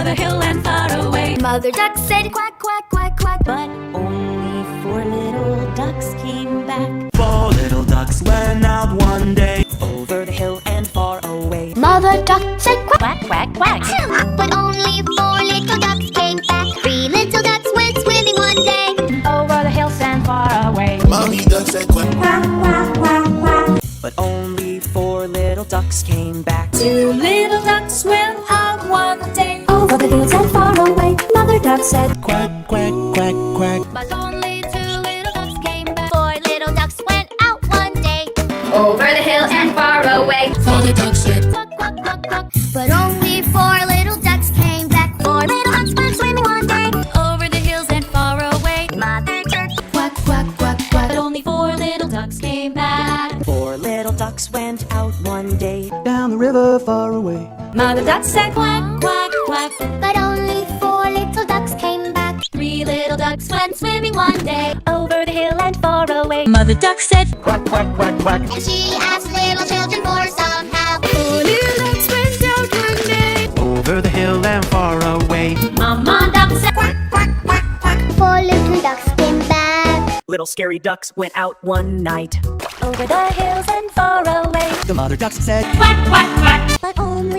over the hill and far away. Mother duck said quack, quack, quack, quack. But only 4 little ducks came back. 4 little ducks went out one day, Over the hill and far away. Mother duck said quack, Quack, quack, quack. but only 4 little ducks came back. 3 little ducks went swimming one day. Over the hills and far away. Mommy duck said quack, quack, quack, quack, quack. But only 4 little ducks came back. 2 little ducks went out one day. Over the hills and far away. Mother duck said Quack, quack, quack, quack. but only 2 little ducks came back. 4 little ducks went out one day. Over the hill and far away. Father duck said Quack, quack, quack, quack. But only 4 little ducks came back. 4 little ducks went swimming one day. Over the hills and far away. Mother duck quack, quack, quack, quack. But only 4 little ducks came back. 4 little ducks went out one day. down the river far away. Mother duck said quack, quack, quack. But only 4 little ducks came back. 3 little ducks went swimming one day. Over the hill and far away. Mother duck said Quack, quack, quack, quack. And she asked little children for some help. 4 little ducks went out one day. Over the hill and far away. Mama duck said Quack, quack, quack, quack. 4 little ducks came back. Little scary ducks went out one night. Over the hills and far away. The mother ducks said Quack, quack, quack. But only